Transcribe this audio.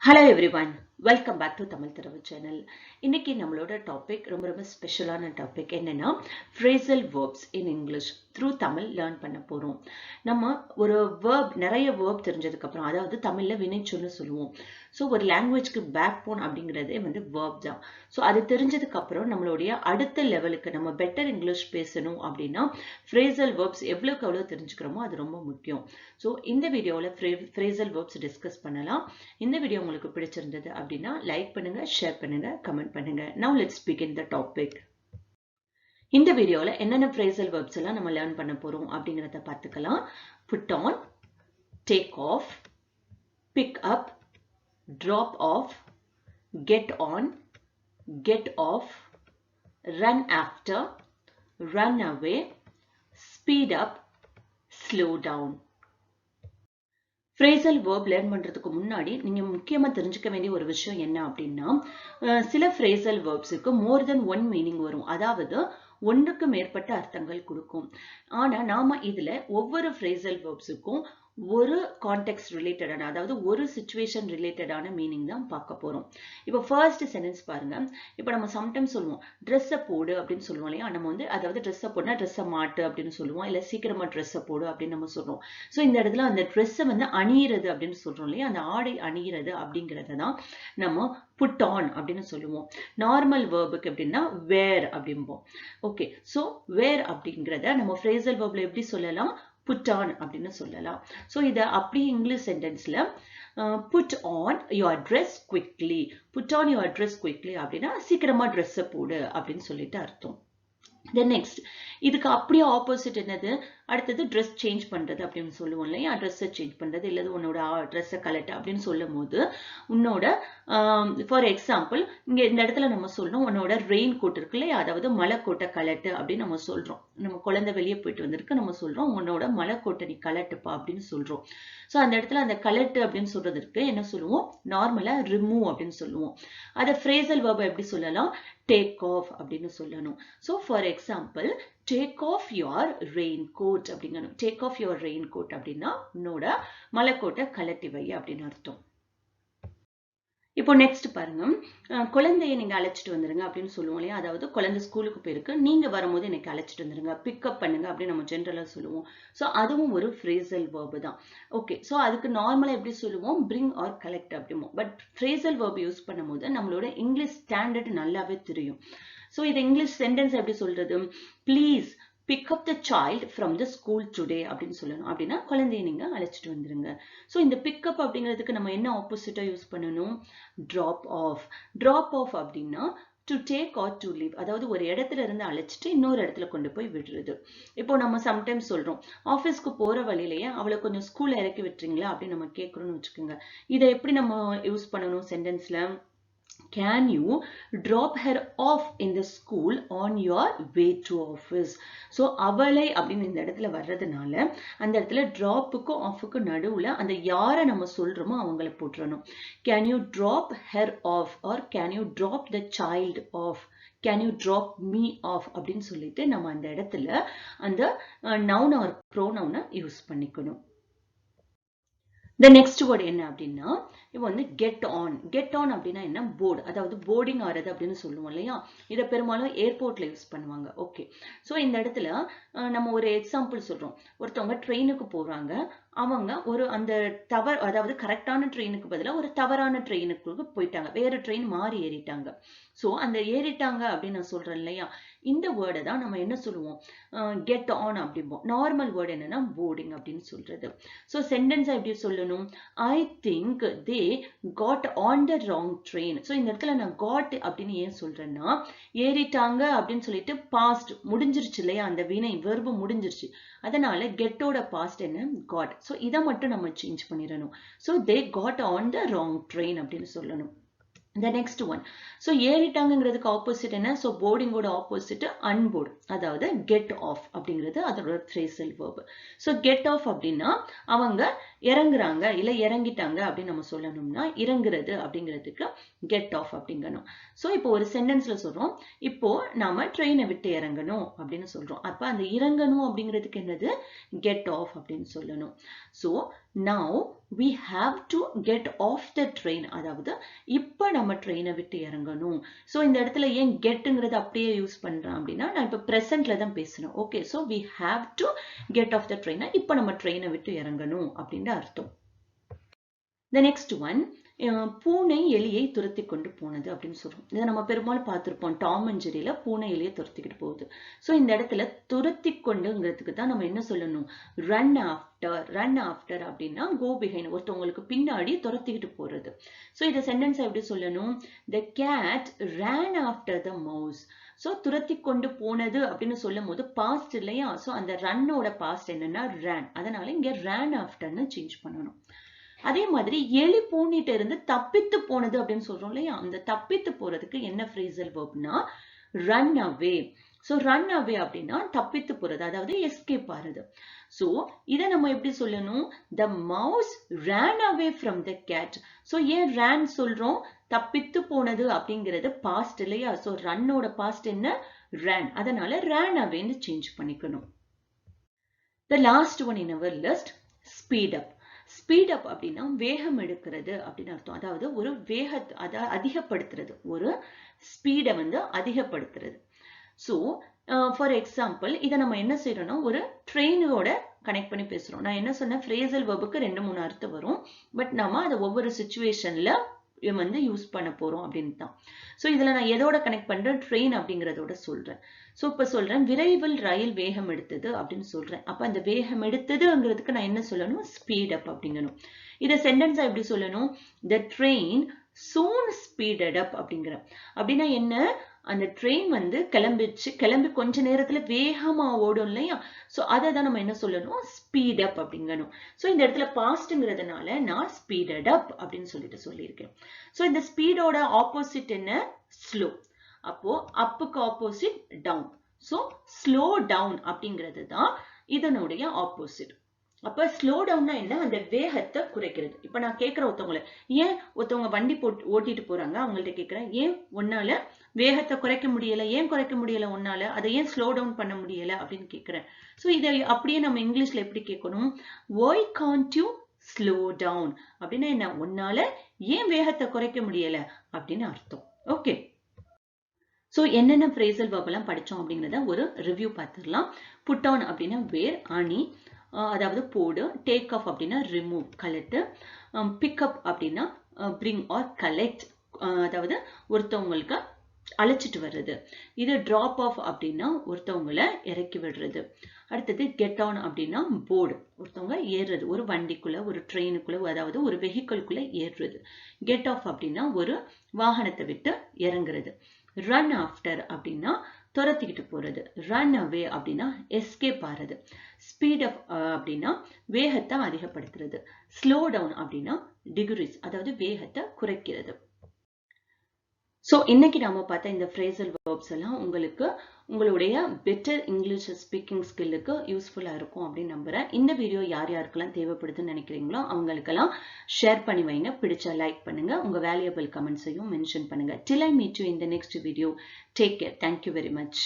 Hello everyone, welcome back to Tamil Tharavu channel. இன்னைக்கு நம்மளோட topic ரொம்ப ஸ்பெஷலான டாபிக் என்னன்னா phrasal verbs in English through Tamil learn பண்ண போறோம். நம்ம ஒரு verb நிறைய verb தெரிஞ்சதுக்கு அப்புறம் அதாவது தமிழ்ல வினைச்சொல்னு சொல்லுவோம். சோ ஒரு லாங்குவேஜ்க்கு பேக் போன் அப்படிங்கறதே verb தான். சோ அது தெரிஞ்சதுக்கு அப்புறம் நம்மளுடைய அடுத்த லெவலுக்கு நம்ம பெட்டர் இங்கிலீஷ் பேசணும் அப்படின்னா phrasal verbs எவ்வளவுக்கு எவ்வளவு தெரிஞ்சுக்கிறோமோ அது ரொம்ப முக்கியம். சோ இந்த வீடியோல phrasal verbs டிஸ்கஸ் பண்ணலாம். இந்த வீடியோ உங்களுக்கு பிடிச்சிருந்தது அப்படின்னா லைக் பண்ணுங்க, ஷேர் பண்ணுங்க, கமெண்ட் பண்ணுங்க. Now let's begin the topic. இந்த வீடியோல என்னென்ன phrasal verbs எல்லாம் நம்ம லேர்ன் பண்ண போறோம் அப்படிங்கறத பார்த்துக்கலாம். Put on, take off, pick up, drop off, get on, get off, run after, run away, speed up, slow down. phrasal verb learn பண்றதுக்கு முன்னாடி நீங்க முக்கியமா தெரிஞ்சுக்க வேண்டிய ஒரு விஷயம் என்ன அப்படின்னா சில phrasal verbsக்கு more than one meaning வரும். அதாவது ஒன்றுக்கு மேற்பட்ட அர்த்தங்கள் கொடுக்கும். ஆனா நாம இதுல ஒவ்வொரு phrasal verbsக்கும் ஒரு கான்டெக்ஸ்ட் ரிலேட்டடான அதாவது ஒரு சிச்சுவேஷன் ரிலேட்டடான மீனிங் தான் பார்க்க போறோம். இப்போ ஃபர்ஸ்ட் சென்டென்ஸ் பாருங்க. இப்போ நம்ம சம்டைம்ஸ் சொல்லுவோம் ட்ரெஸ்ஸை போடு அப்படின்னு சொல்லுவோம் இல்லையா? நம்ம அதாவது ட்ரெஸ்ஸை போடுனா ட்ரெஸ்ஸை மாட்டு அப்படின்னு சொல்லுவோம், இல்ல சீக்கிரமா ட்ரெஸ்ஸை போடு அப்படின்னு நம்ம சொல்றோம். ஸோ இந்த இடத்துல அந்த ட்ரெஸ்ஸை அணியிறது அப்படின்னு சொல்றோம் இல்லையா? அந்த ஆடை அணியிறது அப்படிங்கறத தான் நம்ம put on அப்படின்னு சொல்லுவோம். நார்மல் வேர்புக்கு எப்படின்னா wear அப்படிம்போம். ஓகே, ஸோ wear அப்படிங்கறத நம்ம phrasal verbல எப்படி சொல்லலாம்? put on அப்படின்னு சொல்லலாம். சோ இத அப்படி English சென்டென்ஸ்ல put on your dress quickly, put on your dress quickly அப்படின்னா சீக்கிரமா ட்ரெஸ் போடு அப்படின்னு சொல்லிட்டு அர்த்தம். Then next, இதுக்கு அப்படியே ஆப்போசிட் என்னது? அடுத்தது ட்ரெஸ் சேஞ்ச் பண்றது அப்படின்னு சொல்லுவோம் இல்லையா? ட்ரெஸ்ஸை சேஞ்ச் பண்றது இல்லது உன்னோட ட்ரெஸ்ஸை கலட்டு அப்படின்னு சொல்லும் போது உன்னோட ஃபார் எக்ஸாம்பிள் இங்க இந்த இடத்துல நம்ம சொல்றோம் உன்னோட ரெயின் கோட் இருக்கு இல்லையா? அதாவது மலை கோட்டை கலட்டு அப்படின்னு நம்ம சொல்றோம். நம்ம குழந்தை வெளியே போயிட்டு வந்திருக்கு, நம்ம சொல்றோம் உன்னோட மலை கோட்டை நீ கலட்டுப்பா அப்படின்னு சொல்றோம். சோ அந்த இடத்துல அந்த கலட்டு அப்படின்னு சொல்றதுக்கு என்ன சொல்லுவோம்? நார்மலா ரிமூவ் அப்படின்னு சொல்லுவோம். அதை phrasal verb எப்படி சொல்லலாம்? take off அப்படின்னு சொல்லணும். So for example, take off your raincoat அப்படிங்கணும். take off your raincoat அப்படின்னா உன்னோட மலைக்கோட்டை கழட்டி வை அப்படின்னு அர்த்தம். இப்போ நெக்ஸ்ட் பாருங்க, குழந்தையை நீங்க அழைச்சிட்டு வந்துருங்க அப்படின்னு சொல்லுவோம் இல்லையா? அதாவது குழந்தை ஸ்கூலுக்கு போயிருக்கு, நீங்க வரும்போது எனக்கு அழைச்சிட்டு வந்துருங்க, பிக்கப் பண்ணுங்க அப்படின்னு நம்ம ஜென்ரலா சொல்லுவோம். சோ அதுவும் ஒரு phrasal verb தான். ஓகே, சோ அதுக்கு நார்மலா எப்படி சொல்லுவோம்? bring or collect அப்படிமோ. பட் phrasal verb யூஸ் பண்ணும்போது நம்மளோட இங்கிலீஷ் ஸ்டாண்டர்ட் நல்லாவே தெரியும். சோ இது இங்கிலீஷ் சென்டென்ஸ் எப்படி சொல்றது? Please pick up the child from the school today அப்படின்னு சொல்லணும். அப்படின்னா குழந்தையை நீங்க அழைச்சிட்டு வந்துருங்க. சோ இந்த pick up அப்படிங்கிறதுக்கு நம்ம என்ன ஆப்போசிட்டா யூஸ் பண்ணணும்? drop off. drop off அப்படின்னா to take or to leave. அதாவது ஒரு இடத்துல இருந்து அழைச்சிட்டு இன்னொரு இடத்துல கொண்டு போய் விடுறது. இப்போ நம்ம சம்டைம்ஸ் சொல்றோம் ஆபீஸ்க்கு போற வழியிலேயே அவளை கொஞ்சம் ஸ்கூல்ல இறக்கி விட்டுறீங்களா அப்படின்னு நம்ம கேட்கறோம்னு வச்சுக்கோங்க. இதை எப்படி நம்ம யூஸ் பண்ணணும் சென்டென்ஸ்ல? Can you drop her off in the school on your way to office? So அவளை அப்படின்னு இந்த இடத்துல வர்றதுனால அந்த இடத்துல dropக்கும் offக்கும் நடுவுல அந்த யாரை நம்ம சொல்றோமோ அவங்கள போட்டுறணும். Can you drop her off or can you drop the child off? Can you drop me off அப்படின்னு சொல்லிட்டு நம்ம அந்த இடத்துல அந்த noun or pronoun யூஸ் பண்ணிக்கணும். The next word என்ன அப்படின்னா இப்போ get on. get on அப்படின்னா என்ன? போர்டு, அதாவது போர்டிங் ஆறது அப்படின்னு சொல்லுவோம் இல்லையா? இதை பெரும்பாலும் ஏர்போர்ட்ல யூஸ் பண்ணுவாங்க. ஓகே, சோ இந்த இடத்துல நம்ம ஒரு எக்ஸாம்பிள் சொல்றோம். ஒருத்தவங்க ட்ரெயினுக்கு போறாங்க, அவங்க அந்த அதாவது கரெக்டான ட்ரெயினுக்கு பதிலா ஒரு தவறான ட்ரெயினுக்கு போயிட்டாங்க, வேற ட்ரெயின் மாறி ஏறிட்டாங்க. சோ அந்த ஏறிட்டாங்க அப்படின்னு நான் சொல்றேன் இல்லையா? இந்த வேர்டை தான் நம்ம என்ன சொல்லுவோம்? get on அப்படிம்போம். நார்மல் வேர்டு என்னன்னா போர்டிங் அப்படின்னு சொல்றது. சோ சென்டென்ஸ் எப்படி சொல்லணும்? I think they got on the wrong train. So இந்த இடத்துல நான் got அப்படின்னு ஏன் சொல்றேன்னா ஏறிட்டாங்க அப்படின்னு சொல்லிட்டு பாஸ்ட் முடிஞ்சிருச்சு இல்லையா? அந்த வினை வெர்பு முடிஞ்சிருச்சு, அதனால கெட்டோட பாஸ்ட் என்ன? got. சோ இதை மட்டும் நம்ம சேஞ்ச் பண்ணிடணும். So they got on the wrong train அப்படின்னு சொல்லணும். The next one. So ஏறிட்டாங்கிறதுக்கு ஆப்போசிட் என்ன? So போர்டிங்கோட ஆப்போசிட் unboard, அதாவது get off அப்படிங்கிறது அதோட phrasal verb. So get off அப்படின்னா அவங்க இறங்குறாங்க இல்ல இறங்கிட்டாங்க அப்படின்னு நம்ம சொல்லணும்னா இறங்குறது அப்படிங்கிறதுக்கு get off அப்படிங்கணும். So இப்போ ஒரு சென்டென்ஸ்ல சொல்றோம், இப்போ நாம ட்ரெயினை விட்டு இறங்கணும் அப்படின்னு சொல்றோம். அப்ப அந்த இறங்கணும் அப்படிங்கிறதுக்கு என்னது? get off அப்படின்னு சொல்லணும். So now we have to get off the train. அதாவது இப்ப நம்ம ட்ரெயினை விட்டு இறங்கணும். ஸோ இந்த இடத்துல ஏன் கெட்டுங்கிறது அப்படியே யூஸ் பண்றேன் அப்படின்னா நான் இப்ப ப்ரெசென்ட்ல தான் பேசுறேன். Okay, so we have to get off the train. இப்ப நம்ம ட்ரெயினை விட்டு இறங்கணும் அப்படின்னு அர்த்தம். The next one, பூனை எலியை துரத்தி கொண்டு போனது அப்படின்னு சொல்றோம். இதை நம்ம பெரும்பாலும் பார்த்திருப்போம். டாம் அண்ட் ஜெரியில பூனை எலியை துரத்திக்கிட்டு போகுது. ஸோ இந்த இடத்துல துரத்தி கொண்டுங்கிறதுக்கு தான் நம்ம என்ன சொல்லணும்? Run after. ரன் ஆஃப்டர் அப்படின்னா கோ பிஹைண்ட், ஒருத்தவங்களுக்கு பின்னாடி துரத்திக்கிட்டு போறது. ஸோ இதை சென்டென்ஸ் எப்படி சொல்லணும்? The cat ran after the mouse. So துரத்தி கொண்டு போனது அப்படின்னு சொல்லும் போது பாஸ்ட் இல்லையா? ஸோ அந்த ரன்னோட பாஸ்ட் என்னன்னா ரன். அதனால இங்க ran afterன்னு சேஞ்ச் பண்ணணும். அதே மாதிரி எலி பூனிட்ட இருந்து தப்பித்து போனது அப்படின்னு சொல்றோம் இல்லையா? அந்த தப்பித்து போறதுக்கு என்ன ஃப்ரேசல் வெர்ப்னா run away. So run away அப்படின்னா தப்பித்து போறது, அதாவது எஸ்கேப் ஆறது. சோ இதை நம்ம எப்படி சொல்லணும்? The mouse ran away from the cat. So ஏன் ran சொல்றோம்? தப்பித்து போனது அப்படிங்கிறது பாஸ்ட் இல்லையா? சோ ரன்னோட பாஸ்ட் என்ன? ran. அதனால ran awayன்னு சேஞ்ச் பண்ணிக்கணும். The last one in our list, speed up. Speed up அப்படின்னா வேகம் எடுக்கிறது அப்படின்னு அர்த்தம். அதாவது ஒரு வேகத்தை அதிகப்படுத்துறது, ஒரு ஸ்பீடை அதிகப்படுத்துறது. ஸோ ஃபார் எக்ஸாம்பிள் இதை நம்ம என்ன செய்யறோம்னா ஒரு ட்ரெயினோட கனெக்ட் பண்ணி பேசுறோம். நான் என்ன சொன்னேன்? ஃப்ரேசல் வெர்புக்கு 2-3 அர்த்தம் வரும். பட் நம்ம அதை ஒவ்வொரு சிச்சுவேஷன்ல யூஸ் பண்ண போறோம் அப்படின்னு தான். ஸோ இதுல நான் எதோட கனெக்ட் பண்றேன்? ட்ரெயின் அப்படிங்கறதோட சொல்றேன். ஸோ இப்ப சொல்றேன் விரைவில் ரயில் வேகம் எடுத்தது அப்படின்னு சொல்றேன். அப்ப அந்த வேகம் எடுத்ததுங்கிறதுக்கு நான் என்ன சொல்லணும்? ஸ்பீட் அப் அப்படிங்கணும். இதை சென்டென்ஸா எப்படி சொல்லணும்? The train soon speeded up அப்படிங்கிற. அப்படின்னா என்ன? அந்த ட்ரெயின் கிளம்பி கொஞ்ச நேரத்துல வேகமா ஓடும் இல்லையா? சோ அதை தான் நம்ம என்ன சொல்லணும்? Speed up அப்படிங்கணும். சோ இந்த இடத்துல பாஸ்ட்ங்கிறதுனால நான் ஸ்பீடட் அப் அப்படின்னு சொல்லியிருக்கேன். சோ இந்த ஸ்பீடோட ஆப்போசிட் என்ன? ஸ்லோ. அப்போ அப்புக்கு opposite down. So slow down அப்படிங்கிறது தான் இதனுடைய ஆப்போசிட். அப்ப ஸ்லோ டவுன்னா என்ன? அந்த வேகத்தை குறைக்கிறது. இப்ப நான் கேட்கிறேன் ஒருத்தவங்களை, ஏன் ஒருத்தவங்க வண்டி ஓட்டிட்டு போறாங்க, அவங்கள்ட்ட கேட்கிறேன், ஏன் உன்னால வேகத்தை குறைக்க முடியல? ஏன் குறைக்க முடியல உன்னால? அதை ஏன் ஸ்லோ டவுன் பண்ண முடியல அப்படின்னு கேட்கிறேன். சோ இதை அப்படியே நம்ம இங்கிலீஷ்ல எப்படி கேட்கணும்? Why can't you slow down? அப்படின்னா என்ன? உன்னால ஏன் வேகத்தை குறைக்க முடியல அப்படின்னு அர்த்தம். ஓகே, சோ என்னென்ன ஃப்ரேசல் வெர்ப் எல்லாம் படிச்சோம் அப்படிங்கறத ஒரு ரிவ்யூ பார்த்துடலாம். புட் ஆன் அப்படின்னா வேர், அணி, அதாவது போடு. டேக் ஆஃப் அப்படின்னா ரிமூவ், கலெக்ட். பிக்அப் அப்படின்னா பிரிங் ஆர் கலெக்ட், அதாவது ஒருத்தவங்களுக்கு அழைச்சிட்டு வர்றது. இது டிராப் ஆஃப் அப்படின்னா ஒருத்தவங்களை இறக்கி விடுறது. அடுத்தது கெட் ஆன் அப்படின்னா போர்டு, ஒருத்தவங்க ஏறுறது, ஒரு வண்டிக்குள்ள, ஒரு ட்ரெயினுக்குள்ள, அதாவது ஒரு வெஹிக்கிள்குள்ள ஏறுறது. கெட் ஆஃப் அப்படின்னா ஒரு வாகனத்தை விட்டு இறங்குறது. ரன் ஆஃப்டர் அப்படின்னா துரத்திக்கிட்டு போறது. ரன் அவே அப்படின்னா எஸ்கேப் ஆறது. ஸ்பீட் அப் அப்படின்னா வேகத்தை அதிகப்படுத்துறது. ஸ்லோ டவுன் அப்படின்னா டிகிரிஸ், அதாவது வேகத்தை குறைக்கிறது. சோ இன்னைக்கு நாம பார்த்த இந்த ஃப்ரேசல் வெர்ப்ஸ் எல்லாம் உங்களுக்கு உங்களுடைய பெட்டர் இங்கிலீஷ் ஸ்பீக்கிங் ஸ்கில்லுக்கு யூஸ்ஃபுல்லா இருக்கும் அப்படின்னு நம்புறேன். இந்த வீடியோ யார் யாருக்கெல்லாம் தேவைப்படுதுன்னு நினைக்கிறீங்களோ அவங்களுக்கெல்லாம் ஷேர் பண்ணி வைங்க. பிடிச்சா லைக் பண்ணுங்க. உங்க வேல்யூபிள் கமெண்ட்ஸையும் மென்ஷன் பண்ணுங்க. Till I meet you in the next video. Take care. Thank you very much.